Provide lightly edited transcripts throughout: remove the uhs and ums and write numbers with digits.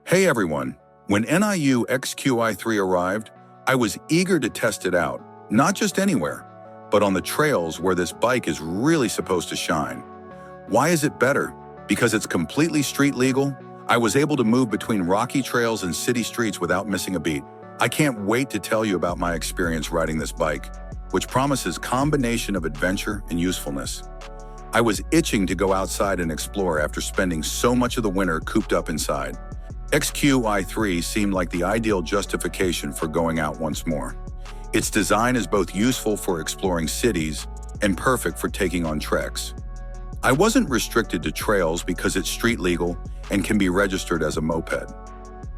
Hey everyone, when NIU XQI3 arrived, I was eager to test it out, not just anywhere, but on the trails where this bike is really supposed to shine. Why is it better? Because it's completely street legal. I was able to move between rocky trails and city streets without missing a beat. I can't wait to tell you about my experience riding this bike, which promises a combination of adventure and usefulness. I was itching to go outside and explore after spending so much of the winter cooped up inside. XQI3 seemed like the ideal justification for going out once more. Its design is both useful for exploring cities and perfect for taking on treks. I wasn't restricted to trails because it's street legal and can be registered as a moped.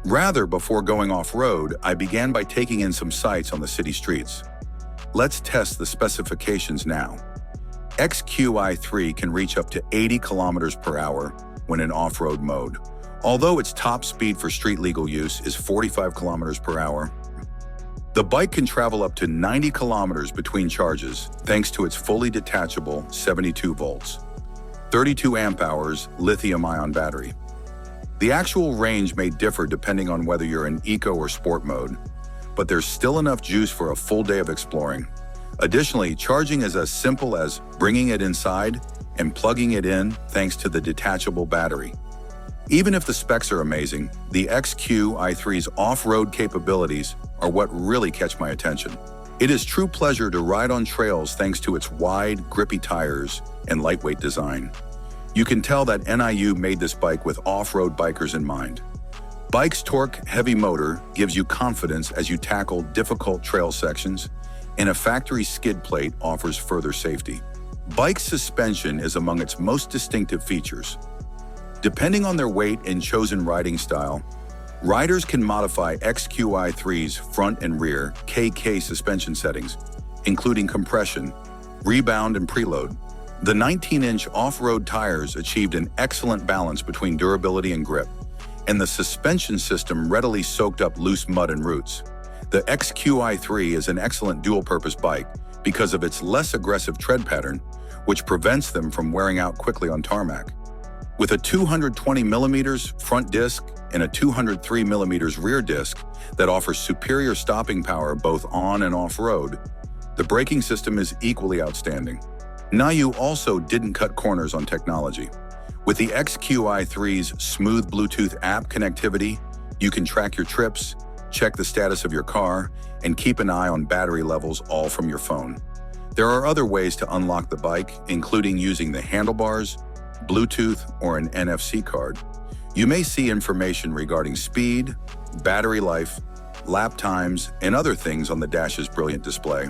Rather, before going off-road, I began by taking in some sights on the city streets. Let's test the specifications now. XQI3 can reach up to 80 kilometers per hour when in off-road mode, although its top speed for street legal use is 45 kilometers per hour. The bike can travel up to 90 kilometers between charges thanks to its fully detachable 72 volts, 32 amp hours lithium-ion battery. The actual range may differ depending on whether you're in eco or sport mode, but there's still enough juice for a full day of exploring. Additionally, charging is as simple as bringing it inside and plugging it in thanks to the detachable battery. Even if the specs are amazing, the XQI3's off-road capabilities are what really catch my attention. It is true pleasure to ride on trails thanks to its wide, grippy tires and lightweight design. You can tell that NIU made this bike with off-road bikers in mind. Bike's torque-heavy motor gives you confidence as you tackle difficult trail sections, and a factory skid plate offers further safety. Bike's suspension is among its most distinctive features. Depending on their weight and chosen riding style, riders can modify XQI3's front and rear KK suspension settings, including compression, rebound, and preload. The 19-inch off-road tires achieved an excellent balance between durability and grip, and the suspension system readily soaked up loose mud and roots. The XQI3 is an excellent dual-purpose bike because of its less aggressive tread pattern, which prevents them from wearing out quickly on tarmac. With a 220mm front disc and a 203mm rear disc that offers superior stopping power both on and off-road, the braking system is equally outstanding. NIU also didn't cut corners on technology. With the XQI3's smooth Bluetooth app connectivity, you can track your trips, check the status of your car, and keep an eye on battery levels all from your phone. There are other ways to unlock the bike, including using the handlebars, Bluetooth, or an NFC card. You may see information regarding speed, battery life, lap times, and other things on the dash's brilliant display.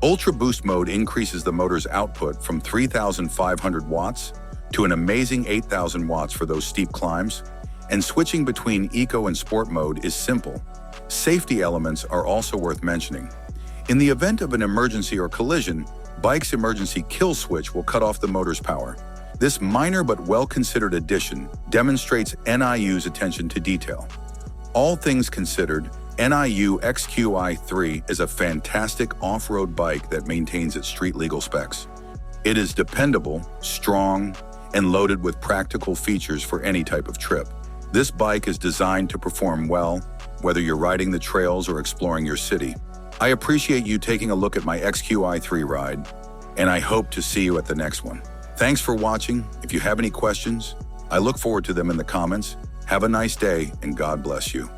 Ultra Boost mode increases the motor's output from 3,500 watts to an amazing 8,000 watts for those steep climbs, and switching between eco and sport mode is simple. Safety elements are also worth mentioning. In the event of an emergency or collision, Bike's emergency kill switch will cut off the motor's power. This minor but well-considered addition demonstrates NIU's attention to detail. All things considered, NIU XQI3 is a fantastic off-road bike that maintains its street-legal specs. It is dependable, strong, and loaded with practical features for any type of trip. This bike is designed to perform well, whether you're riding the trails or exploring your city. I appreciate you taking a look at my XQI3 ride, and I hope to see you at the next one. Thanks for watching. If you have any questions, I look forward to them in the comments. Have a nice day, and God bless you.